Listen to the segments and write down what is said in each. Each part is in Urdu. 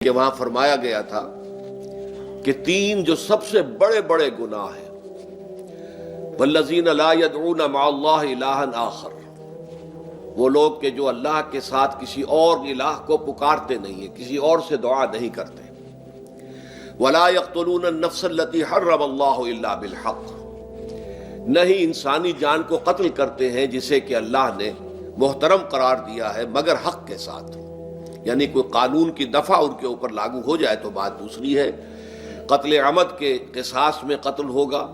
کہ وہاں فرمایا گیا تھا کہ تین جو سب سے بڑے بڑے گناہ ہیں، والذین لا يدعون مع اللہ الہا آخر، وہ لوگ کہ جو اللہ کے ساتھ کسی اور الہ کو پکارتے نہیں ہیں، کسی اور سے دعا نہیں کرتے، ولا يقتلون النفس التي حرم اللہ الا بالحق، نہیں انسانی جان کو قتل کرتے ہیں جسے کہ اللہ نے محترم قرار دیا ہے مگر حق کے ساتھ، یعنی کوئی قانون کی دفعہ ان کے اوپر لاگو ہو جائے تو بات دوسری ہے۔ قتل عمد کے قصاص میں قتل ہوگا،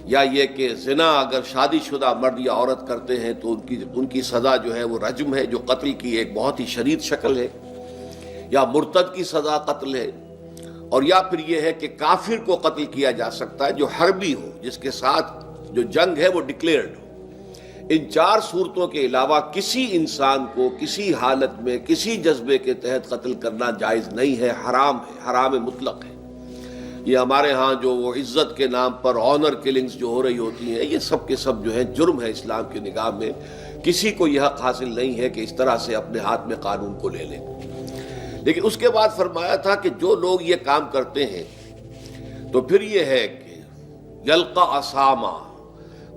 یا یہ کہ زنا اگر شادی شدہ مرد یا عورت کرتے ہیں تو ان کی سزا جو ہے وہ رجم ہے، جو قتل کی ایک بہت ہی شدید شکل ہے، یا مرتد کی سزا قتل ہے، اور یا پھر یہ ہے کہ کافر کو قتل کیا جا سکتا ہے جو حربی ہو، جس کے ساتھ جو جنگ ہے وہ ڈکلیئرڈ ہو۔ ان چار صورتوں کے علاوہ کسی انسان کو کسی حالت میں کسی جذبے کے تحت قتل کرنا جائز نہیں ہے، حرام ہے، حرام مطلق ہے۔ یہ ہمارے ہاں جو وہ عزت کے نام پر آنر کلنگز جو ہو رہی ہوتی ہیں، یہ سب کے سب جو ہیں جرم ہے اسلام کی نگاہ میں۔ کسی کو یہ حق حاصل نہیں ہے کہ اس طرح سے اپنے ہاتھ میں قانون کو لے لے۔ لیکن اس کے بعد فرمایا تھا کہ جو لوگ یہ کام کرتے ہیں تو پھر یہ ہے کہ یلقا اساما،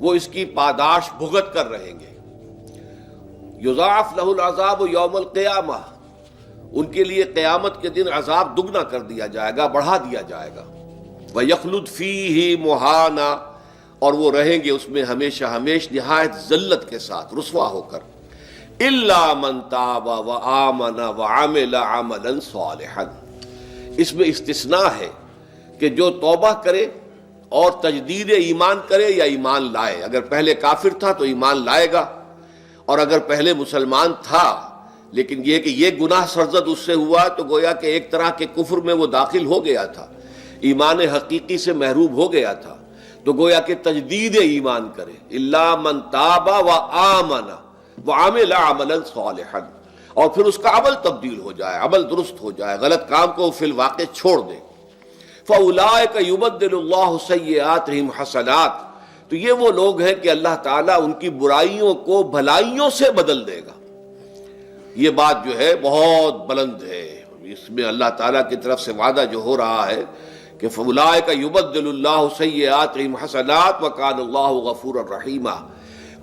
وہ اس کی پاداش بھگت کر رہیں گے۔ یضاعف لہ العذاب یوم القیامہ، ان کے لیے قیامت کے دن عذاب دگنا کر دیا جائے گا، بڑھا دیا جائے گا۔ وَيَخْلُدْ فِيهِ مُهَانًا، اور وہ رہیں گے اس میں ہمیشہ ہمیش نہایت ذلت کے ساتھ، رسوا ہو کر۔ إِلَّا مَن تَابَ وَآمَنَ وَعَمِلَ عَمَلًا صَالِحًا، اس میں استثناء ہے کہ جو توبہ کرے اور تجدید ایمان کرے یا ایمان لائے۔ اگر پہلے کافر تھا تو ایمان لائے گا، اور اگر پہلے مسلمان تھا لیکن یہ کہ یہ گناہ سرزد اس سے ہوا تو گویا کہ ایک طرح کے کفر میں وہ داخل ہو گیا تھا، ایمان حقیقی سے محروم ہو گیا تھا، تو گویا کہ تجدید ایمان کرے۔ الا من تاب وآمن وعمل عملا صالحا، اور پھر اس کا عمل تبدیل ہو جائے، عمل درست ہو جائے، غلط کام کو فی الواقع چھوڑ دے۔ فاولئک یبدل اللہ سیئاتہم حسنات، تو یہ وہ لوگ ہیں کہ اللہ تعالیٰ ان کی برائیوں کو بھلائیوں سے بدل دے گا۔ یہ بات جو ہے بہت بلند ہے، اس میں اللہ تعالیٰ کی طرف سے وعدہ جو ہو رہا ہے کہ فاولئک یبدل اللہ سیئاتہم حسنات وکان اللہ غفورا رحیما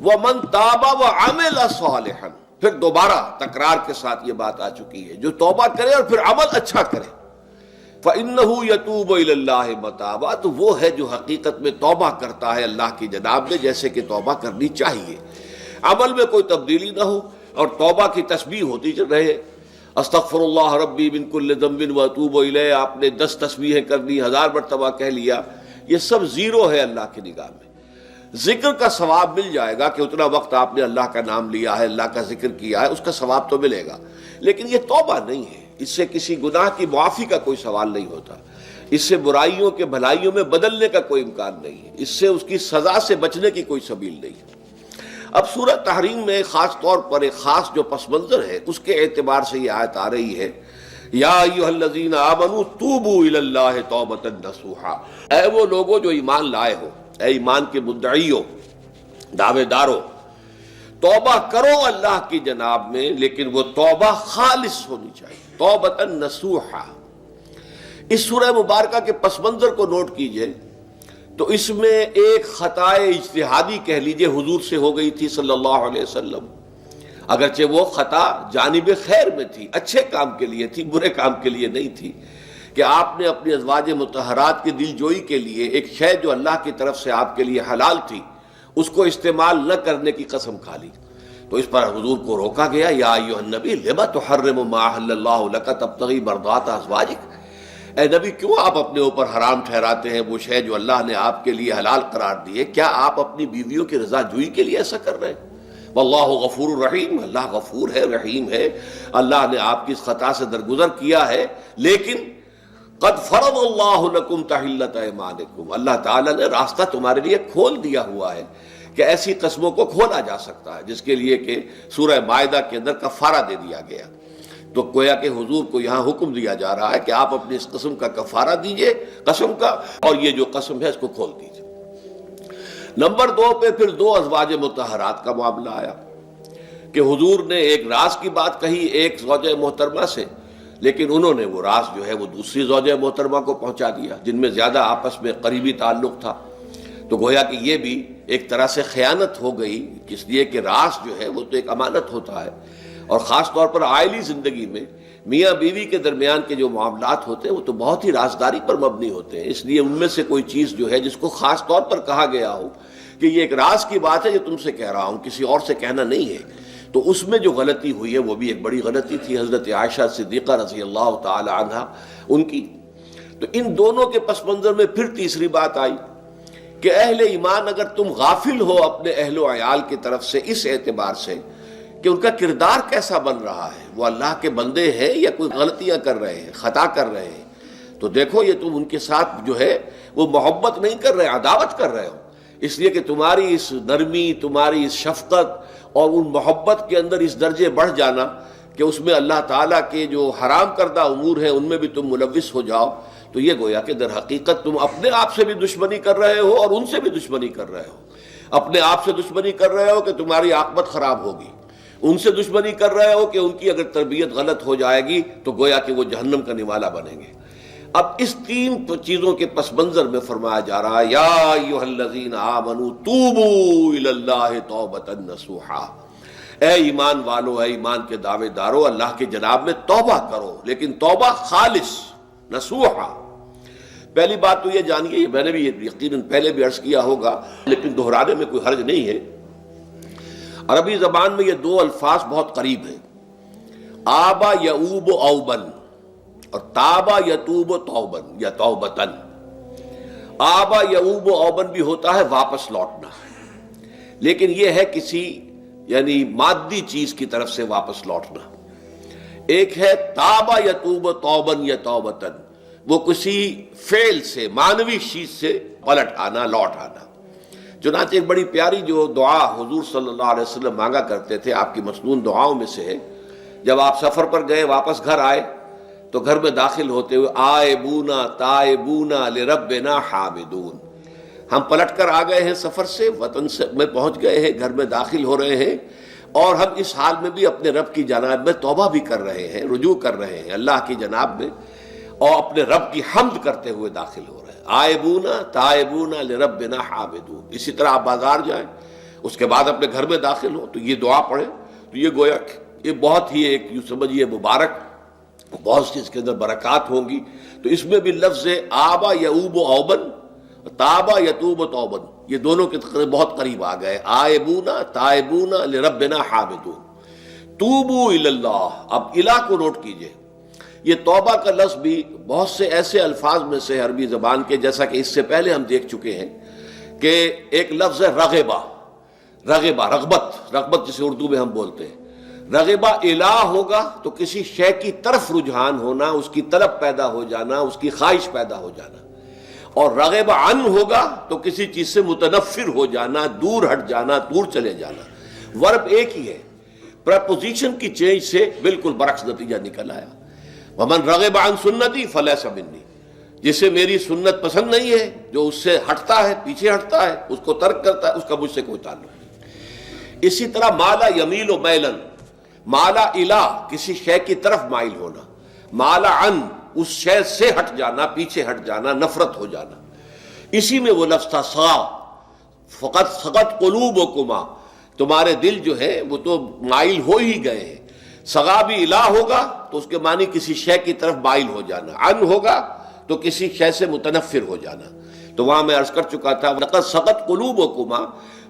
ومن تاب وعمل صالحا، پھر دوبارہ تکرار کے ساتھ یہ بات آ چکی ہے، جو توبہ کرے اور پھر عمل اچھا کرے، فإنہ یتوب الی اللہ متابا، تو وہ ہے جو حقیقت میں توبہ کرتا ہے اللہ کی جناب میں جیسے کہ توبہ کرنی چاہیے، عمل میں کوئی تبدیلی نہ ہو، اور توبہ کی تسبیح ہوتی رہے۔ استغفر اللہ ربی من کل ذنب واتوب الیہ، آپ نے 10 تسبیحیں کر لی، 1000 مرتبہ کہہ لیا، یہ سب زیرو ہے اللہ کی نگاہ میں۔ ذکر کا ثواب مل جائے گا کہ اتنا وقت آپ نے اللہ کا نام لیا ہے، اللہ کا ذکر کیا ہے، اس کا ثواب تو ملے گا، لیکن یہ توبہ نہیں ہے، اس سے کسی گناہ کی معافی کا کوئی سوال نہیں ہوتا، اس سے برائیوں کے بھلائیوں میں بدلنے کا کوئی امکان نہیں ہے، اس سے اس کی سزا سے بچنے کی کوئی سبیل نہیں ہے۔ اب سورہ تحریم میں خاص طور پر ایک خاص جو پس منظر ہے اس کے اعتبار سے یہ آیت آ رہی ہے، یا ایھا الذین آمنوا توبوا الی اللہ توبۃ نصوحا، اے وہ لوگوں جو ایمان لائے ہو، اے ایمان کے مدعیوں، دعوے داروں، توبہ کرو اللہ کی جناب میں، لیکن وہ توبہ خالص ہونی چاہیے، توبۃ نصوحا۔ اس سورہ مبارکہ کے پس منظر کو نوٹ کیجئے تو اس میں ایک خطائے اجتہادی کہہ لیجئے حضور سے ہو گئی تھی صلی اللہ علیہ وسلم، اگرچہ وہ خطا جانب خیر میں تھی، اچھے کام کے لیے تھی، برے کام کے لیے نہیں تھی، کہ آپ نے اپنی ازواج مطہرات کی دل جوئی کے لیے ایک شے جو اللہ کی طرف سے آپ کے لیے حلال تھی اس کو استعمال نہ کرنے کی قسم کھا لی، تو اس پر حضور کو روکا گیا، یا ایھا النبی لم تحرم ما احل اللہ لک تبتغی مرضات ازواجک، اے نبی کیوں آپ اپنے اوپر حرام ٹھہراتے ہیں وہ شے جو اللہ نے آپ کے لیے حلال قرار دی ہے؟ کیا آپ اپنی بیویوں کی رضا جوئی کے لیے ایسا کر رہے ہیں؟ واللہ غفور الرحیم، اللہ غفور ہے، رحیم ہے، اللہ نے آپ کی اس خطا سے درگزر کیا ہے، لیکن قد فرض اللہ لکم تحلۃ ایمانکم، اللہ تعالیٰ نے راستہ تمہارے لیے کھول دیا ہوا ہے کہ ایسی قسموں کو کھولا جا سکتا ہے، جس کے لیے کہ سورہ مائدہ کے اندر کفارہ دے دیا گیا۔ تو گویا کہ حضور کو یہاں حکم دیا جا رہا ہے کہ آپ اپنی اس قسم کا کفارہ دیجئے، قسم کا، اور یہ جو قسم ہے اس کو کھول دیجئے۔ نمبر 2 پہ پھر 2 ازواج مطہرات کا معاملہ آیا کہ حضور نے ایک راز کی بات کہی ایک زوجہ محترمہ سے، لیکن انہوں نے وہ راز جو ہے وہ دوسری زوجہ محترمہ کو پہنچا دیا جن میں زیادہ آپس میں قریبی تعلق تھا. تو گویا کہ یہ بھی ایک طرح سے خیانت ہو گئی، اس لیے کہ راز جو ہے وہ تو ایک امانت ہوتا ہے، اور خاص طور پر عائلی زندگی میں میاں بیوی کے درمیان کے جو معاملات ہوتے ہیں وہ تو بہت ہی رازداری پر مبنی ہوتے ہیں. اس لیے ان میں سے کوئی چیز جو ہے جس کو خاص طور پر کہا گیا ہو کہ یہ ایک راز کی بات ہے، یہ تم سے کہہ رہا ہوں، کسی اور سے کہنا نہیں ہے، تو اس میں جو غلطی ہوئی ہے وہ بھی ایک بڑی غلطی تھی حضرت عائشہ صدیقہ رضی اللہ تعالی عنہا ان کی. تو ان دونوں کے پس منظر میں پھر تیسری بات آئی کہ اہل ایمان اگر تم غافل ہو اپنے اہل و عیال کی طرف سے اس اعتبار سے کہ ان کا کردار کیسا بن رہا ہے، وہ اللہ کے بندے ہیں یا کوئی غلطیاں کر رہے ہیں، خطا کر رہے ہیں، تو دیکھو یہ تم ان کے ساتھ جو ہے وہ محبت نہیں کر رہے، عداوت کر رہے ہو. اس لیے کہ تمہاری اس نرمی، تمہاری اس شفقت اور ان محبت کے اندر اس درجے بڑھ جانا کہ اس میں اللہ تعالیٰ کے جو حرام کردہ امور ہیں ان میں بھی تم ملوث ہو جاؤ، تو یہ گویا کہ در حقیقت تم اپنے آپ سے بھی دشمنی کر رہے ہو اور ان سے بھی دشمنی کر رہے ہو. اپنے آپ سے دشمنی کر رہے ہو کہ تمہاری عاقبت خراب ہوگی، ان سے دشمنی کر رہے ہو کہ ان کی اگر تربیت غلط ہو جائے گی تو گویا کہ وہ جہنم کا نوالا بنیں گے. اب اس تین چیزوں کے پس منظر میں فرمایا جا رہا ہے یا ایھا الذین آمنوا توبوا الی اللہ توبۃ نصوحا، اے ایمان والو، اے ایمان کے دعوے دارو، اللہ کے جناب میں توبہ کرو، لیکن توبہ خالص نصوحا. پہلی بات تو یہ جانیے، یہ میں نے بھی یقیناً پہلے بھی عرض کیا ہوگا لیکن دہرانے میں کوئی حرج نہیں ہے، عربی زبان میں یہ دو الفاظ بہت قریب ہیں، آبا یعوب اوبن اور تابا یتوب توبن یا توبتن. آبا یعوب اوبن بھی ہوتا ہے واپس لوٹنا، لیکن یہ ہے کسی یعنی مادی چیز کی طرف سے واپس لوٹنا. ایک ہے تابا یتوب توبن یا توبتن، وہ کسی فعل سے، معنوی چیز سے پلٹ آنا، لوٹ آنا. چنانچہ ایک بڑی پیاری جو دعا حضور صلی اللہ علیہ وسلم مانگا کرتے تھے، آپ کی مسنون دعاؤں میں سے ہے، جب آپ سفر پر گئے واپس گھر آئے تو گھر میں داخل ہوتے ہوئے آئبونا تائبونا لربنا حامدون، ہم پلٹ کر آ گئے ہیں سفر سے، وطن سے میں پہنچ گئے ہیں، گھر میں داخل ہو رہے ہیں، اور ہم اس حال میں بھی اپنے رب کی جناب میں توبہ بھی کر رہے ہیں، رجوع کر رہے ہیں اللہ کی جناب میں، اور اپنے رب کی حمد کرتے ہوئے داخل ہو رہے ہیں. آئبونا تائبونا لربنا حامدون. اسی طرح آپ بازار جائیں، اس کے بعد اپنے گھر میں داخل ہو تو یہ دعا پڑھیں، تو یہ گویا یہ بہت ہی ایک یوں سمجھیے مبارک، بہت سی اس کے اندر برکات ہوں گی. تو اس میں بھی لفظ آبا یعوب اوبن، تابا یتوب توبن، یہ دونوں کے بہت قریب آ گئے، آئبونا تائبونا لربنا حامدون. توبو الی اللہ، اب الہ کو نوٹ کیجئے، یہ توبہ کا لفظ بھی بہت سے ایسے الفاظ میں سے عربی زبان کے، جیسا کہ اس سے پہلے ہم دیکھ چکے ہیں کہ ایک لفظ ہے رغبہ، رغبہ رغبت جسے اردو میں ہم بولتے ہیں. رغبہ الہ ہوگا تو کسی شے کی طرف رجحان ہونا، اس کی طلب پیدا ہو جانا، اس کی خواہش پیدا ہو جانا. اور رغبہ عن ہوگا تو کسی چیز سے متنفر ہو جانا، دور ہٹ جانا، دور چلے جانا. ورب ایک ہی ہے، پریپوزیشن کی چینج سے بالکل برعکس نتیجہ نکل آیا. ومن رغب عن سنتی فلیس منی، جسے میری سنت پسند نہیں ہے، جو اس سے ہٹتا ہے، پیچھے ہٹتا ہے، اس کو ترک کرتا ہے، اس کا مجھ سے کوئی تعلق نہیں. اسی طرح مالا یمیل و میلن، مالا الہ کسی شے کی طرف مائل ہونا، مالا عن اس شے سے ہٹ جانا، پیچھے ہٹ جانا، نفرت ہو جانا. اسی میں وہ لفظ تھا سا، فقط سقط قلوبکما، تمہارے دل جو ہے وہ تو مائل ہو ہی گئے ہیں. سغا بھی الہ ہوگا تو اس کے معنی کسی شے کی طرف مائل ہو جانا، عن ہوگا تو کسی شے سے متنفر ہو جانا. تو وہاں میں عرض کر چکا تھا لقد سقط قلوبکما،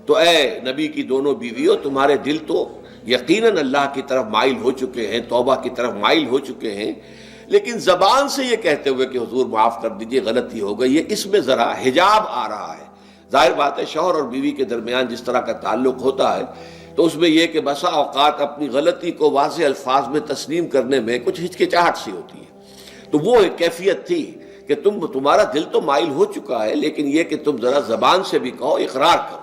تو اے نبی کی دونوں بیویوں، تمہارے دل تو یقیناً اللہ کی طرف مائل ہو چکے ہیں، توبہ کی طرف مائل ہو چکے ہیں، لیکن زبان سے یہ کہتے ہوئے کہ حضور معاف کر دیجئے غلطی ہو گئی ہے، اس میں ذرا حجاب آ رہا ہے. ظاہر بات ہے شوہر اور بیوی کے درمیان جس طرح کا تعلق ہوتا ہے تو اس میں یہ کہ بسا اوقات اپنی غلطی کو واضح الفاظ میں تسلیم کرنے میں کچھ ہچکچاہٹ سی ہوتی ہے. تو وہ ایک کیفیت تھی کہ تمہارا دل تو مائل ہو چکا ہے، لیکن یہ کہ تم ذرا زبان سے بھی کہو، اقرار کرو.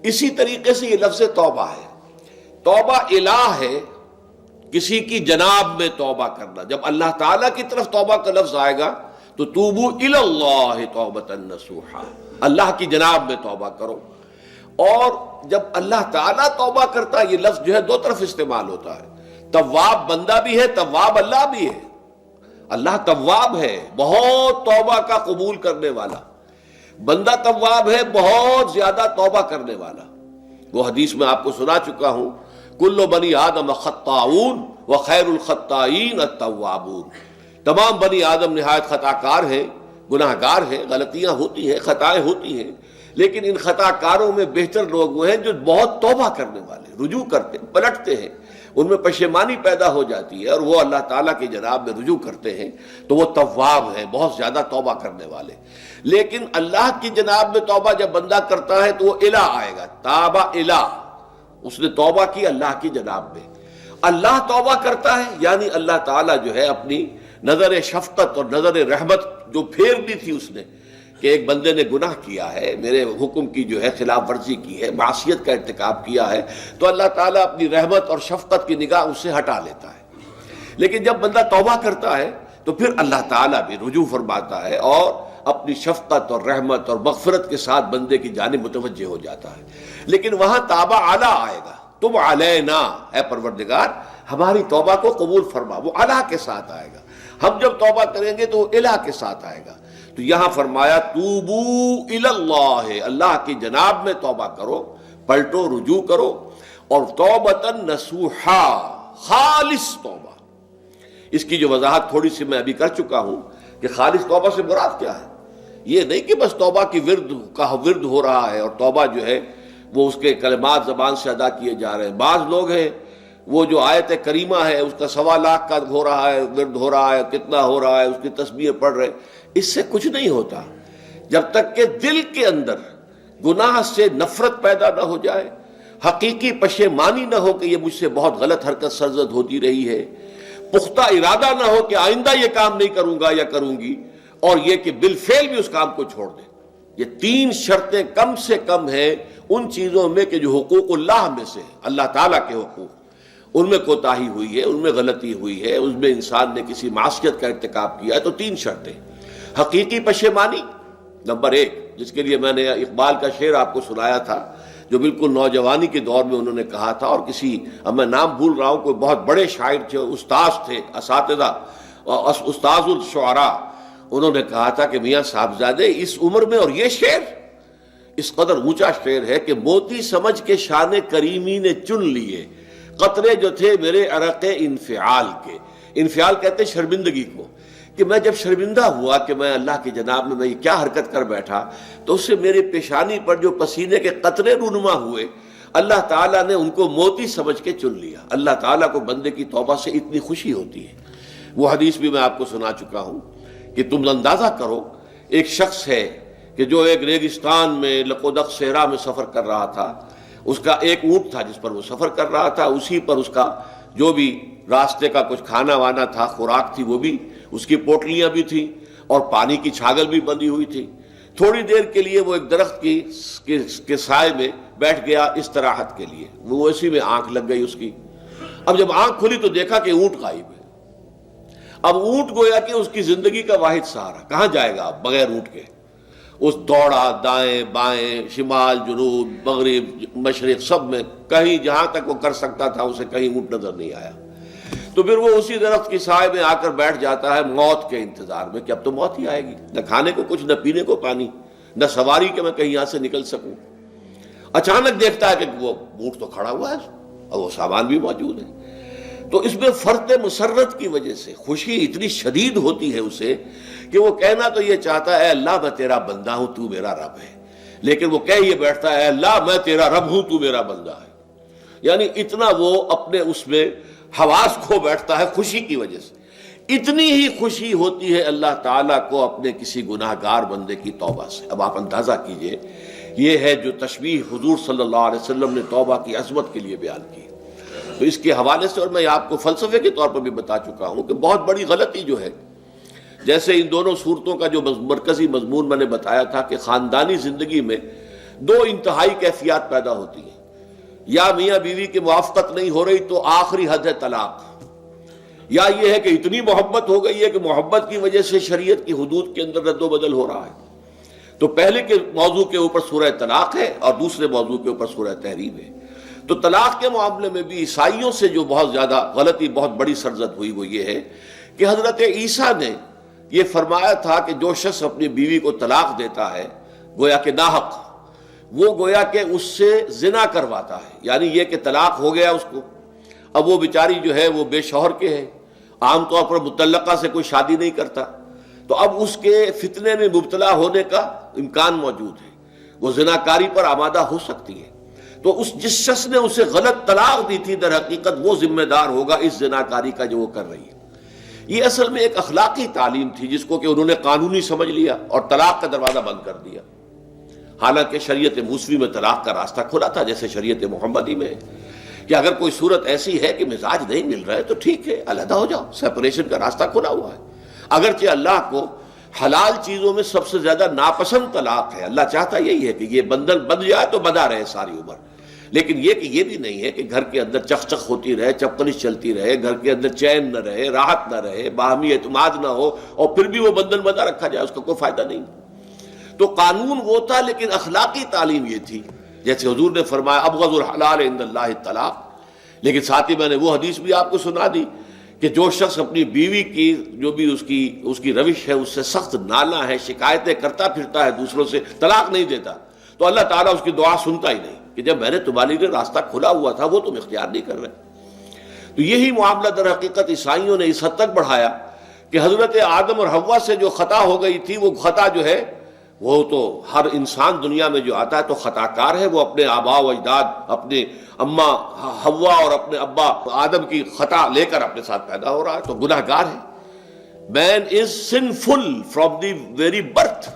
اسی طریقے سے یہ لفظ توبہ ہے، توبہ الہ ہے، کسی کی جناب میں توبہ کرنا. جب اللہ تعالیٰ کی طرف توبہ کا لفظ آئے گا تو توبو الی اللہ توبۃ نصوحا، اللہ کی جناب میں توبہ کرو. اور جب اللہ تعالیٰ توبہ کرتا ہے، یہ لفظ جو ہے دو طرف استعمال ہوتا ہے، تواب بندہ بھی ہے، تواب اللہ بھی ہے. اللہ تواب ہے، بہت توبہ کا قبول کرنے والا، بندہ تواب ہے، بہت زیادہ توبہ کرنے والا۔ وہ حدیث میں آپ کو سنا چکا ہوں، کل بنی آدم خطاؤون وخیر الخطائین التوابون، تمام بنی آدم نہایت خطا کار ہیں، گناہ گار ہیں، غلطیاں ہوتی ہیں، خطائیں ہوتی ہیں، لیکن ان خطا کاروں میں بہتر لوگ وہ ہیں جو بہت توبہ کرنے والے، رجوع کرتے ہیں، پلٹتے ہیں، ان میں پشیمانی پیدا ہو جاتی ہے اور وہ اللہ تعالیٰ کی جناب میں رجوع کرتے ہیں، تو وہ تواب ہیں، بہت زیادہ توبہ کرنے والے۔ لیکن اللہ کی جناب میں توبہ جب بندہ کرتا ہے تو وہ الہ آئے گا، تابہ الہ، اس نے توبہ کی اللہ کی جناب میں۔ اللہ توبہ کرتا ہے یعنی اللہ تعالیٰ جو ہے اپنی نظر شفقت اور نظر رحمت جو پھیر دی تھی اس نے کہ ایک بندے نے گناہ کیا ہے، میرے حکم کی جو ہے خلاف ورزی کی ہے، معصیت کا ارتکاب کیا ہے، تو اللہ تعالیٰ اپنی رحمت اور شفقت کی نگاہ اس سے ہٹا لیتا ہے۔ لیکن جب بندہ توبہ کرتا ہے تو پھر اللہ تعالیٰ بھی رجوع فرماتا ہے اور اپنی شفقت اور رحمت اور مغفرت کے ساتھ بندے کی جانب متوجہ ہو جاتا ہے۔ لیکن وہاں تابہ اعلیٰ آئے گا، تم علینا، اے پروردگار ہماری توبہ کو قبول فرما، وہ الہ کے ساتھ آئے گا۔ ہم جب توبہ کریں گے تو وہ الہ کے ساتھ آئے گا۔ تو یہاں فرمایا توبو الی اللہ، اللہ کی جناب میں توبہ کرو، پلٹو، رجوع کرو، اور توبۃ نصوحا، خالص توبہ۔ اس کی جو وضاحت تھوڑی سی میں ابھی کر چکا ہوں کہ خالص توبہ سے مراد کیا ہے۔ یہ نہیں کہ بس توبہ کی ورد ہو رہا ہے اور توبہ جو ہے وہ اس کے کلمات زبان سے ادا کیے جا رہے ہیں۔ بعض لوگ ہیں وہ جو آیت کریمہ ہے اس کا 1.25 لاکھ کا ہو رہا ہے، ورد ہو رہا ہے، کتنا ہو رہا ہے، اس کی تسبیح پڑھ رہے، اس سے کچھ نہیں ہوتا جب تک کہ دل کے اندر گناہ سے نفرت پیدا نہ ہو جائے، حقیقی پشیمانی نہ ہو کہ یہ مجھ سے بہت غلط حرکت سرزد ہوتی رہی ہے، پختہ ارادہ نہ ہو کہ آئندہ یہ کام نہیں کروں گا یا کروں گی، اور یہ کہ بالفعل بھی اس کام کو چھوڑ دے۔ یہ 3 شرطیں کم سے کم ہیں ان چیزوں میں کہ جو حقوق اللہ میں سے اللہ تعالیٰ کے حقوق، ان میں کوتاہی ہوئی ہے، ان میں غلطی ہوئی ہے، اس میں انسان نے کسی معصیت کا ارتکاب کیا ہے، تو 3 شرطیں۔ حقیقی پشیمانی نمبر 1، جس کے لیے میں نے اقبال کا شعر آپ کو سنایا تھا جو بالکل نوجوانی کے دور میں انہوں نے کہا تھا، اور کسی، اب میں نام بھول رہا ہوں، کوئی بہت بڑے شاعر تھے، استاذ تھے، اساتذہ، استاذ الشعراء، انہوں نے کہا تھا کہ میاں صاحبزادے اس عمر میں اور یہ شعر اس قدر اونچا شعر ہے کہ موتی سمجھ کے شان کریمی نے چن لیے قطرے جو تھے میرے عرق انفعال کے۔ انفعال کہتے ہیں شرمندگی کو، کہ میں جب شرمندہ ہوا کہ میں اللہ کی جناب میں یہ کیا حرکت کر بیٹھا، تو اس سے میری پیشانی پر جو پسینے کے قطرے رونما ہوئے، اللہ تعالیٰ نے ان کو موتی سمجھ کے چن لیا۔ اللہ تعالیٰ کو بندے کی توبہ سے اتنی خوشی ہوتی ہے۔ وہ حدیث بھی میں آپ کو سنا چکا ہوں کہ تم اندازہ کرو، ایک شخص ہے کہ جو ایک ریگستان میں لقودق صحرا میں سفر کر رہا تھا، اس کا ایک اونٹ تھا جس پر وہ سفر کر رہا تھا، اسی پر اس کا جو بھی راستے کا کچھ کھانا وانا تھا، خوراک تھی، وہ بھی، اس کی پوٹلیاں بھی تھیں اور پانی کی چھاگل بھی بندھی ہوئی تھی۔ تھوڑی دیر کے لیے وہ ایک درخت کے سائے میں بیٹھ گیا استراحت کے لیے، وہ اسی میں آنکھ لگ گئی اس کی۔ اب جب آنکھ کھلی تو دیکھا کہ اونٹ غائب ہے۔ اب اونٹ گویا کہ اس کی زندگی کا واحد سہارا، کہاں جائے گا اب بغیر اونٹ کے؟ اس دوڑا دائیں بائیں، شمال جنوب مغرب مشرق، سب میں کہیں جہاں تک وہ کر سکتا تھا اسے کہیں اونٹ نظر نہیں آیا۔ تو پھر وہ اسی درخت کی سائے میں آ کر بیٹھ جاتا ہے موت کے انتظار میں کہ اب تو موت ہی آئے گی، نہ کھانے کو کچھ، نہ پینے کو پانی، نہ سواری کہ میں کہیں یہاں سے نکل سکوں۔ اچانک دیکھتا ہے کہ وہ اونٹ تو کھڑا ہوا ہے اور وہ سامان بھی موجود ہے۔ تو اس میں فرط مسرت کی وجہ سے خوشی اتنی شدید ہوتی ہے اسے کہ وہ کہنا تو یہ چاہتا ہے اے اللہ میں تیرا بندہ ہوں، تو میرا رب ہے، لیکن وہ کہہ یہ بیٹھتا ہے اے اللہ میں تیرا رب ہوں، تو میرا بندہ ہے۔ یعنی اتنا وہ اپنے اس میں حواس کھو بیٹھتا ہے خوشی کی وجہ سے۔ اتنی ہی خوشی ہوتی ہے اللہ تعالیٰ کو اپنے کسی گناہ گار بندے کی توبہ سے۔ اب آپ اندازہ کیجئے، یہ ہے جو تشبیہ حضور صلی اللہ علیہ وسلم نے توبہ کی عظمت کے لیے بیان کی۔ تو اس کے حوالے سے، اور میں آپ کو فلسفے کے طور پر بھی بتا چکا ہوں کہ بہت بڑی غلطی جو ہے، جیسے ان دونوں صورتوں کا جو مرکزی مضمون میں نے بتایا تھا کہ خاندانی زندگی میں 2 انتہائی کیفیات پیدا ہوتی ہیں، یا میاں بیوی کی موافقت نہیں ہو رہی تو آخری حد ہے طلاق، یا یہ ہے کہ اتنی محبت ہو گئی ہے کہ محبت کی وجہ سے شریعت کی حدود کے اندر رد و بدل ہو رہا ہے۔ تو پہلے کے موضوع کے اوپر سورہ طلاق ہے اور دوسرے موضوع کے اوپر سورہ تحریم ہے۔ تو طلاق کے معاملے میں بھی عیسائیوں سے جو بہت زیادہ غلطی بہت بڑی سرزد ہوئی وہ یہ ہے کہ حضرت عیسیٰ نے یہ فرمایا تھا کہ جو شخص اپنی بیوی کو طلاق دیتا ہے گویا کہ ناحق، وہ گویا کہ اس سے زنا کرواتا ہے، یعنی یہ کہ طلاق ہو گیا اس کو، اب وہ بیچاری جو ہے وہ بے شوہر کے ہے، عام طور پر مطلقہ سے کوئی شادی نہیں کرتا، تو اب اس کے فتنے میں مبتلا ہونے کا امکان موجود ہے، وہ زناکاری پر آمادہ ہو سکتی ہے، تو جس شخص نے اسے غلط طلاق دی تھی در حقیقت وہ ذمہ دار ہوگا اس زناکاری کا جو وہ کر رہی ہے۔ یہ اصل میں ایک اخلاقی تعلیم تھی جس کو کہ انہوں نے قانونی سمجھ لیا اور طلاق کا دروازہ بند کر دیا، حالانکہ شریعت موسوی میں طلاق کا راستہ کھلا تھا جیسے شریعت محمدی میں، کہ اگر کوئی صورت ایسی ہے کہ مزاج نہیں مل رہا ہے تو ٹھیک ہے، علیحدہ ہو جاؤ، سیپریشن کا راستہ کھلا ہوا ہے۔ اگرچہ اللہ کو حلال چیزوں میں سب سے زیادہ ناپسند طلاق ہے، اللہ چاہتا یہی ہے کہ یہ بندھن بندھ جائے تو بندھا رہے ساری عمر، لیکن یہ کہ یہ بھی نہیں ہے کہ گھر کے اندر چخ چخ ہوتی رہے، چپکلش چلتی رہے، گھر کے اندر چین نہ رہے، راحت نہ رہے، باہمی اعتماد نہ ہو اور پھر بھی وہ بندھن بندھا رکھا جائے، اس کا کوئی فائدہ نہیں۔ تو قانون وہ تھا لیکن اخلاقی تعلیم یہ تھی، جیسے حضور نے فرمایا ابغض الحلال عند اللہ الطلاق، لیکن ساتھ ہی میں نے وہ حدیث بھی آپ کو سنا دی کہ جو شخص اپنی بیوی کی جو بھی اس کی روش ہے اس سے سخت نالاں ہے، شکایتیں کرتا پھرتا ہے دوسروں سے، طلاق نہیں دیتا، تو اللہ تعالیٰ اس کی دعا سنتا ہی نہیں کہ جب میں نے تمہارے لیے راستہ کھلا ہوا تھا وہ تم اختیار نہیں کر رہے۔ تو یہی معاملہ در حقیقت عیسائیوں نے اس حد تک بڑھایا کہ حضرت آدم اور حوا سے جو خطا ہو گئی تھی وہ خطا جو ہے وہ تو ہر انسان دنیا میں جو آتا ہے تو خطا کار ہے، وہ اپنے آباء و اجداد، اپنے اماں حوا اور اپنے ابا آدم کی خطا لے کر اپنے ساتھ پیدا ہو رہا ہے، تو گناہ گار ہے۔ Man is sinful from the very birth.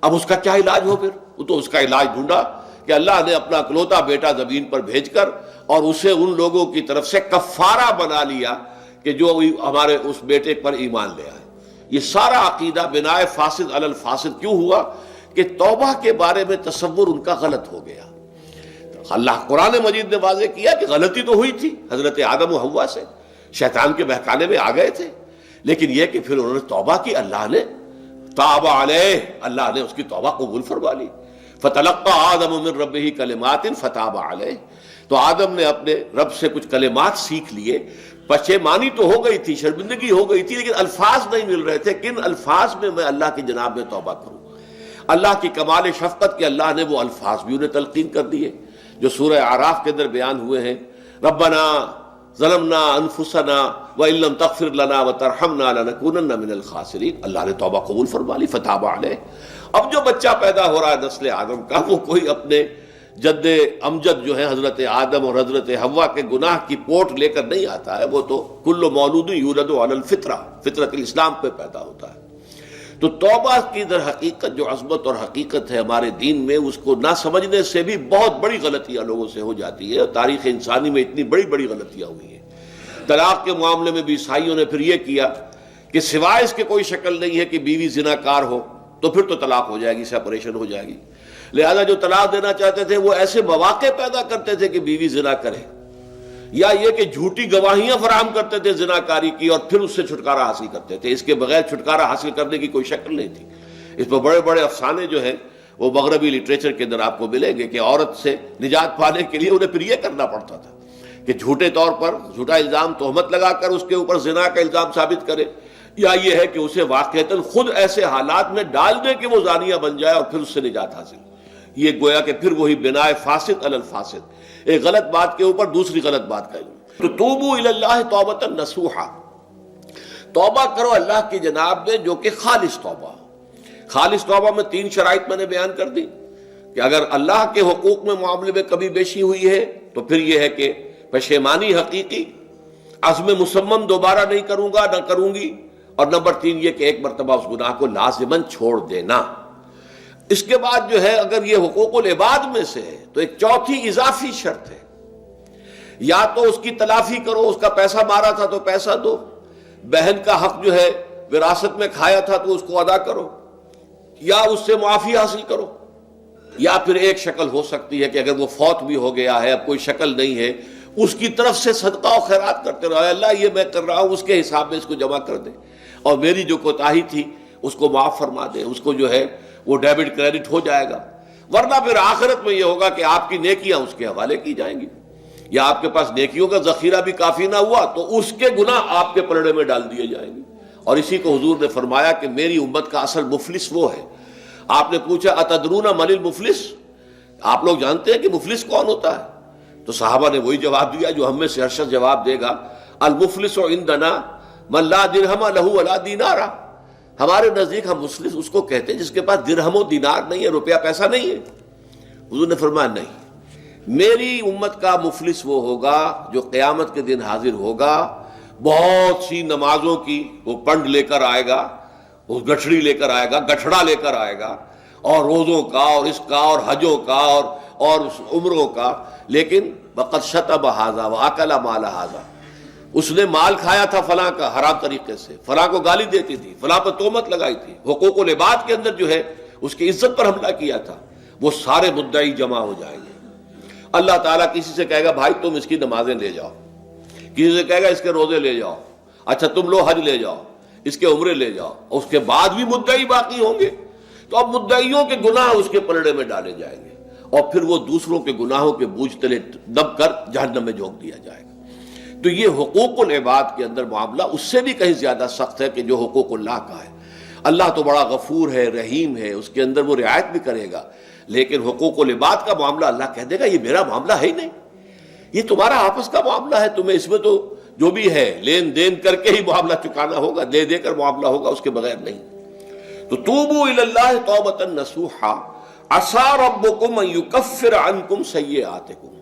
اب اس کا کیا علاج ہو؟ پھر وہ تو اس کا علاج ڈھونڈا کہ اللہ نے اپنا اکلوتا بیٹا زمین پر بھیج کر اور اسے ان لوگوں کی طرف سے کفارہ بنا لیا کہ جو ہمارے اس بیٹے پر ایمان لے آئے۔ یہ سارا عقیدہ بنائے فاسد علی الفاسد کیوں ہوا؟ کہ توبہ کے بارے میں تصور ان کا غلط ہو گیا۔ اللہ قرآن مجید نے واضح کیا کہ غلطی تو ہوئی تھی حضرت آدم و حوا سے، شیطان کے بہکانے میں آ گئے تھے، لیکن یہ کہ پھر انہوں نے توبہ کی، اللہ نے تاب علیہ، اللہ نے اس کی توبہ قبول فرما لی۔ فتلقى آدم من ربہ کلمات فتاب علیہ، تو آدم نے اپنے رب سے کچھ کلمات سیکھ لیے، پشیمانی تو ہو گئی تھی، شرمندگی ہو گئی تھی، لیکن الفاظ نہیں مل رہے تھے، کن الفاظ میں اللہ کی جناب میں توبہ کروں۔ اللہ کی کمال شفقت کے اللہ نے وہ الفاظ بھی انہیں تلقین کر دیے جو سورہ اعراف کے اندر بیان ہوئے ہیں، ربنا ظلمنا انفسنا وان لم تغفر لنا وترحمنا لنکونن من الخاسرین، اللہ نے توبہ قبول فرما لی، فتاب علیہ۔ اب جو بچہ پیدا ہو رہا ہے نسل آدم کا، وہ کوئی اپنے جد امجد جو ہے حضرت آدم اور حضرت حوا کے گناہ کی پوٹ لے کر نہیں آتا ہے، وہ تو کل مولود یولد علی الفطرہ، فطرت الاسلام پہ پیدا ہوتا ہے۔ تو توبہ کی در حقیقت جو عظمت اور حقیقت ہے ہمارے دین میں، اس کو نہ سمجھنے سے بھی بہت بڑی غلطیاں لوگوں سے ہو جاتی ہے، اور تاریخ انسانی میں اتنی بڑی بڑی غلطیاں ہوئی ہیں۔ طلاق کے معاملے میں بھی عیسائیوں نے پھر یہ کیا کہ سوائے اس کے کوئی شکل نہیں ہے کہ بیوی زناکار ہو تو پھر تو طلاق ہو جائے گی، سیپریشن ہو جائے گی، لہذا جو طلاق دینا چاہتے تھے وہ ایسے مواقع پیدا کرتے تھے کہ بیوی زنا کرے، یا یہ کہ جھوٹی گواہیاں فراہم کرتے تھے زناکاری کی اور پھر اس سے چھٹکارا حاصل کرتے تھے۔ اس کے بغیر چھٹکارا حاصل کرنے کی کوئی شکل نہیں تھی۔ اس پر بڑے بڑے افسانے جو ہیں وہ مغربی لٹریچر کے اندر آپ کو ملیں گے کہ عورت سے نجات پانے کے لیے انہیں پھر یہ کرنا پڑتا تھا کہ جھوٹے طور پر جھوٹا الزام تہمت لگا کر اس کے اوپر زنا کا الزام ثابت کرے، یا یہ ہے کہ اسے واقعتاً خود ایسے حالات میں ڈال دے کہ وہ زانیہ بن جائے اور پھر اس سے نجات حاصل۔ یہ گویا کہ پھر وہی بنائے فاسد علی الفاسد، ایک غلط بات کے اوپر دوسری غلط بات کا۔ تو توبوا الی اللہ توبۃ نصوحا، توبہ کرو اللہ کی جناب میں جو کہ خالص توبہ ہو۔ خالص توبہ میں 3 شرائط میں نے بیان کر دی کہ اگر اللہ کے حقوق میں معاملے میں کمی بیشی ہوئی ہے تو پھر یہ ہے کہ پشیمانی حقیقی، عزم مصمم دوبارہ نہیں کروں گا نہ کروں گی، اور نمبر 3 یہ کہ ایک مرتبہ اس گناہ کو لازماً چھوڑ دینا۔ اس کے بعد جو ہے اگر یہ حقوق العباد میں سے ہے تو ایک چوتھی اضافی شرط ہے، یا تو اس کی تلافی کرو، اس کا پیسہ مارا تھا تو پیسہ دو، بہن کا حق جو ہے وراثت میں کھایا تھا تو اس کو ادا کرو، یا اس سے معافی حاصل کرو، یا پھر ایک شکل ہو سکتی ہے کہ اگر وہ فوت بھی ہو گیا ہے، اب کوئی شکل نہیں ہے، اس کی طرف سے صدقہ و خیرات کرتے رہو، اللہ یہ میں کر رہا ہوں اس کے حساب میں اس کو جمع کر دے، اور میری جو کوتاہی تھی اس کو معاف فرما دے، اس کو جو ہے وہ ڈیبٹ کریڈٹ ہو جائے گا، ورنہ پھر آخرت میں یہ ہوگا کہ آپ کی نیکیاں اس کے حوالے کی جائیں گی۔ یا آپ کے پاس نیکیوں کا ذخیرہ بھی کافی نہ ہوا تو اس کے گناہ آپ کے پلڑے میں ڈال دیے جائیں گے. اور اسی کو حضور نے فرمایا کہ میری امت کا اصل مفلس وہ ہے. آپ نے پوچھا اتدرون من المفلس، آپ لوگ جانتے ہیں کہ مفلس کون ہوتا ہے؟ تو صحابہ نے وہی جواب دیا جو ہم میں سے ہر شخص جواب دے گا، المفلس عندنا من لا درہم لہ ولا دینار. ہمارے نزدیک ہم مفلس اس کو کہتے ہیں جس کے پاس درہم و دینار نہیں ہے، روپیہ پیسہ نہیں ہے. حضور نے فرمایا نہیں، میری امت کا مفلس وہ ہوگا جو قیامت کے دن حاضر ہوگا، بہت سی نمازوں کی وہ پنڈ لے کر آئے گا، وہ گٹھڑی لے کر آئے گا، گٹھڑا لے کر آئے گا، اور روزوں کا اور اس کا اور حجوں کا اور عمروں کا، لیکن وقد شتم ھذا واکل مال ھذا، اس نے مال کھایا تھا فلاں کا حرام طریقے سے، فلاں کو گالی دیتی تھی، فلاں پر تہمت لگائی تھی، حقوق العباد کے اندر جو ہے اس کی عزت پر حملہ کیا تھا. وہ سارے مدعی جمع ہو جائیں گے. اللہ تعالیٰ کسی سے کہے گا بھائی تم اس کی نمازیں لے جاؤ، کسی سے کہے گا اس کے روزے لے جاؤ، اچھا تم لو حج لے جاؤ، اس کے عمرے لے جاؤ، اور اس کے بعد بھی مدعی باقی ہوں گے. تو اب مدعیوں کے گناہ اس کے پلڑے میں ڈالے جائیں گے، اور پھر وہ دوسروں کے گناہوں کے بوجھ تلے دب کر جہنم میں جھونک دیا جائے گا. تو یہ حقوق العباد کے اندر معاملہ اس سے بھی کہیں زیادہ سخت ہے کہ جو حقوق اللہ کا ہے. اللہ تو بڑا غفور ہے، رحیم ہے، اس کے اندر وہ رعایت بھی کرے گا، لیکن حقوق العباد کا معاملہ اللہ کہہ دے گا یہ میرا معاملہ ہے ہی نہیں، یہ تمہارا آپس کا معاملہ ہے، تمہیں اس میں تو جو بھی ہے لین دین کر کے ہی معاملہ چکانا ہوگا، دے دے کر معاملہ ہوگا، اس کے بغیر نہیں. تو توبوا الی اللہ توبۃ نصوحا عسیٰ ربکم ان یکفر عنکم سیئاتکم.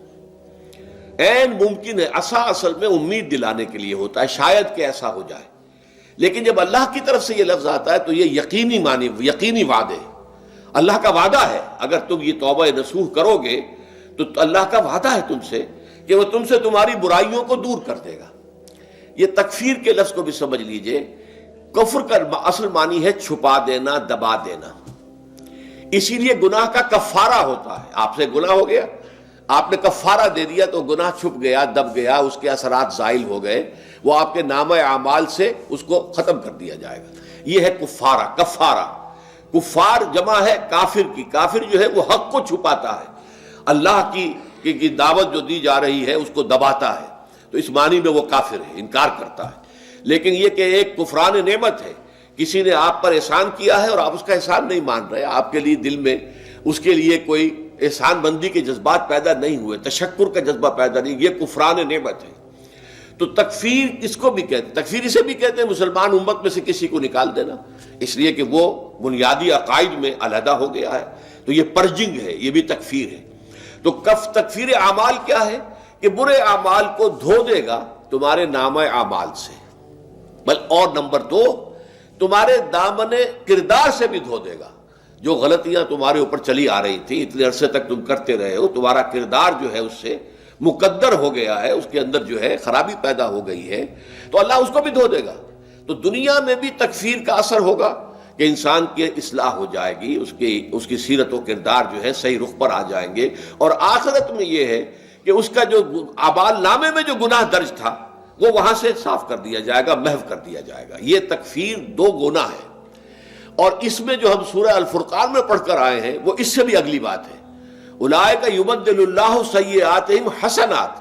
عین ممکن ہے، عسیٰ اصل میں امید دلانے کے لیے ہوتا ہے، شاید کہ ایسا ہو جائے، لیکن جب اللہ کی طرف سے یہ لفظ آتا ہے تو یہ یقینی معنی، یقینی وعدے، اللہ کا وعدہ ہے. اگر تم یہ توبہ نصوح کرو گے تو اللہ کا وعدہ ہے تم سے کہ وہ تم سے تمہاری برائیوں کو دور کر دے گا. یہ تکفیر کے لفظ کو بھی سمجھ لیجئے. کفر کا اصل معنی ہے چھپا دینا، دبا دینا. اسی لیے گناہ کا کفارہ ہوتا ہے. آپ سے گناہ ہو گیا، آپ نے کفارہ دے دیا تو گناہ چھپ گیا، دب گیا، اس کے اثرات زائل ہو گئے، وہ آپ کے نامہ اعمال سے اس کو ختم کر دیا جائے گا. یہ ہے کفارہ، کفارہ. کفار جمع ہے کافر کی. کافر جو ہے وہ حق کو چھپاتا ہے، اللہ کی دعوت جو دی جا رہی ہے اس کو دباتا ہے، تو اس معنی میں وہ کافر ہے، انکار کرتا ہے. لیکن یہ کہ ایک کفران نعمت ہے، کسی نے آپ پر احسان کیا ہے اور آپ اس کا احسان نہیں مان رہے، آپ کے لیے دل میں اس کے لیے کوئی احسان بندی کے جذبات پیدا نہیں ہوئے، تشکر کا جذبہ پیدا نہیں، یہ کفران نعمت ہے. تو تکفیر اس کو بھی کہتے ہیں، تکفیر اسے بھی کہتے ہیں مسلمان امت میں سے کسی کو نکال دینا، اس لیے کہ وہ بنیادی عقائد میں علیحدہ ہو گیا ہے. تو یہ پرجنگ ہے، یہ بھی تکفیر ہے. تو تکفیر اعمال کیا ہے کہ برے اعمال کو دھو دے گا تمہارے نامہ اعمال سے، بل اور نمبر 2 تمہارے دامن کردار سے بھی دھو دے گا. جو غلطیاں تمہارے اوپر چلی آ رہی تھی، اتنے عرصے تک تم کرتے رہے ہو، تمہارا کردار جو ہے اس سے مقدر ہو گیا ہے، اس کے اندر جو ہے خرابی پیدا ہو گئی ہے، تو اللہ اس کو بھی دھو دے گا. تو دنیا میں بھی تکفیر کا اثر ہوگا کہ انسان کی اصلاح ہو جائے گی، اس کی سیرت و کردار جو ہے صحیح رخ پر آ جائیں گے. اور آخرت میں یہ ہے کہ اس کا جو اعمال نامے میں جو گناہ درج تھا وہ وہاں سے صاف کر دیا جائے گا، محو کر دیا جائے گا. یہ تکفیر 2 گناہ ہے. اور اس میں جو ہم سورہ الفرقان میں پڑھ کر آئے ہیں وہ اس سے بھی اگلی بات ہے. اولئک یبدل اللہ سیئاتہم حسنات.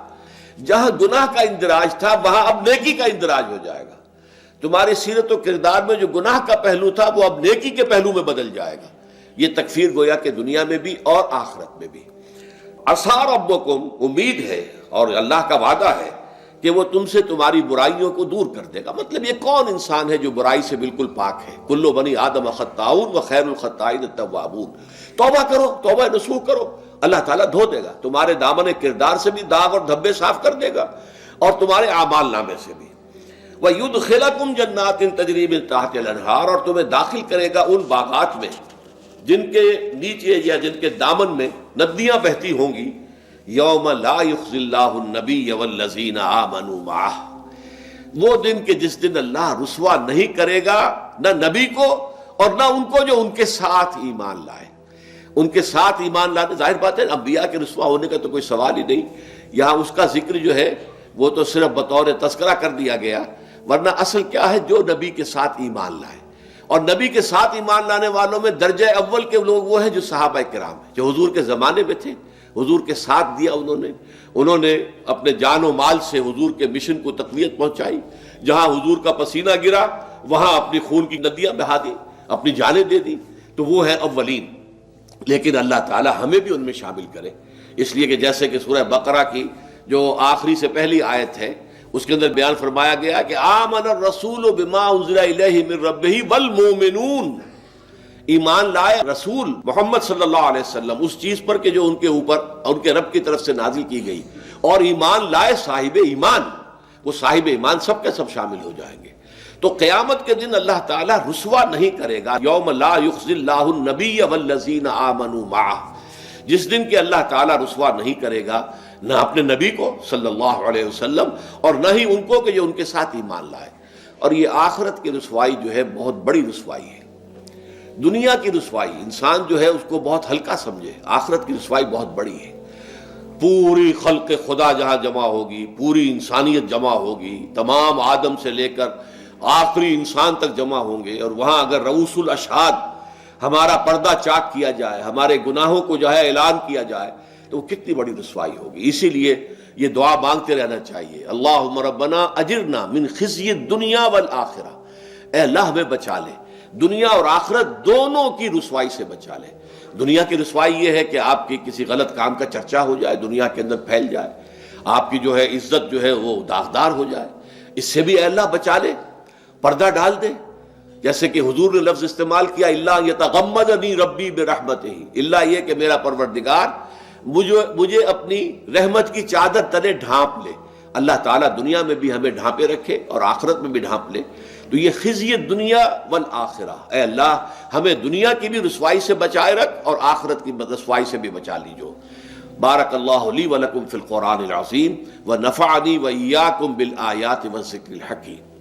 جہاں گناہ کا اندراج تھا وہاں اب نیکی کا اندراج ہو جائے گا. تمہاری سیرت و کردار میں جو گناہ کا پہلو تھا وہ اب نیکی کے پہلو میں بدل جائے گا. یہ تکفیر گویا کہ دنیا میں بھی اور آخرت میں بھی. عسیٰ ربکم، امید ہے اور اللہ کا وعدہ ہے کہ وہ تم سے تمہاری برائیوں کو دور کر دے گا. مطلب یہ کون انسان ہے جو برائی سے بالکل پاک ہے؟ کل بنی آدم خطاؤن و خیر الخطائین التوابون. توبہ کرو، توبہ نصوح کرو، اللہ تعالیٰ دھو دے گا. تمہارے دامن کردار سے بھی داغ اور دھبے صاف کر دے گا اور تمہارے اعمال نامے سے بھی. وَيُدْخِلَكُمْ جَنَّاتٍ تَجْرِي مِن تَحْتِهَا الْأَنْهَارُ، اور تمہیں داخل کرے گا ان باغات میں جن کے نیچے یا جن کے دامن میں ندیاں بہتی ہوں گی. یوم لا یخزی اللہ النبی والذین آمنوا معہ، وہ دن کہ جس دن اللہ رسوا نہیں کرے گا نہ نبی کو اور نہ ان کو جو ان کے ساتھ ایمان لائے. ان کے ساتھ ایمان لانے، ظاہر بات ہے انبیاء کے رسوا ہونے کا تو کوئی سوال ہی نہیں. یہاں اس کا ذکر جو ہے وہ تو صرف بطور تذکرہ کر دیا گیا، ورنہ اصل کیا ہے جو نبی کے ساتھ ایمان لائے. اور نبی کے ساتھ ایمان لانے والوں میں درجہ اول کے لوگ وہ ہیں جو صحابہ کرام ہیں، جو حضور کے زمانے میں تھے حضور کے ساتھ دیا انہوں نے اپنے جان و مال سے حضور کے مشن کو تقویت پہنچائی، جہاں حضور کا پسینہ گرا وہاں اپنی خون کی ندیاں بہا دی، اپنی جانیں دے دی، تو وہ ہے اولین۔ لیکن اللہ تعالی ہمیں بھی ان میں شامل کرے، اس لیے کہ جیسے کہ سورہ بقرہ کی جو آخری سے پہلی آیت ہے اس کے اندر بیان فرمایا گیا کہ آمن الرسول بما انزل الیہ من ربہ والمؤمنون، ایمان لائے رسول محمد صلی اللہ علیہ وسلم اس چیز پر کہ جو ان کے اوپر ان کے رب کی طرف سے نازل کی گئی، اور ایمان لائے صاحب ایمان، وہ صاحب ایمان سب کے سب شامل ہو جائیں گے۔ تو قیامت کے دن اللہ تعالیٰ رسوا نہیں کرے گا، یوم لا یخزی اللہ النبی والذین آمنوا معہ، جس دن کہ اللہ تعالیٰ رسوا نہیں کرے گا نہ اپنے نبی کو صلی اللہ علیہ وسلم اور نہ ہی ان کو کہ جو ان کے ساتھ ایمان لائے۔ اور یہ آخرت کی رسوائی جو ہے بہت بڑی رسوائی ہے۔ دنیا کی رسوائی انسان جو ہے اس کو بہت ہلکا سمجھے، آخرت کی رسوائی بہت بڑی ہے۔ پوری خلق خدا جہاں جمع ہوگی، پوری انسانیت جمع ہوگی، تمام آدم سے لے کر آخری انسان تک جمع ہوں گے، اور وہاں اگر رؤوس الاشہاد ہمارا پردہ چاک کیا جائے، ہمارے گناہوں کو جو ہے اعلان کیا جائے، تو وہ کتنی بڑی رسوائی ہوگی۔ اسی لیے یہ دعا مانگتے رہنا چاہیے، اللہم ربنا اجرنا من خزی الدنیا والآخرہ، اے اللہ ہمیں بچا لے، دنیا اور آخرت دونوں کی رسوائی سے بچا لے۔ دنیا کی رسوائی یہ ہے کہ آپ کی کسی غلط کام کا چرچا ہو جائے، دنیا کے اندر پھیل جائے، آپ کی جو ہے عزت جو ہے وہ داغدار ہو جائے، اس سے بھی اے اللہ بچا لے، پردہ ڈال دے۔ جیسے کہ حضور نے لفظ استعمال کیا الا یتغمدنی ربی برحمتہ، اللہ یہ کہ میرا پروردگار مجھے اپنی رحمت کی چادر تلے ڈھانپ لے۔ اللہ تعالیٰ دنیا میں بھی ہمیں ڈھانپے رکھے اور آخرت میں بھی ڈھانپ لے۔ تو یہ خزی دنیا والآخرہ، اے اللہ ہمیں دنیا کی بھی رسوائی سے بچائے رکھ اور آخرت کی رسوائی سے بھی بچا لیجو۔ بارک اللہ لی ولکم فی القرآن العظیم ونفعنی وإیاکم بالآیات والذکر الحکیم۔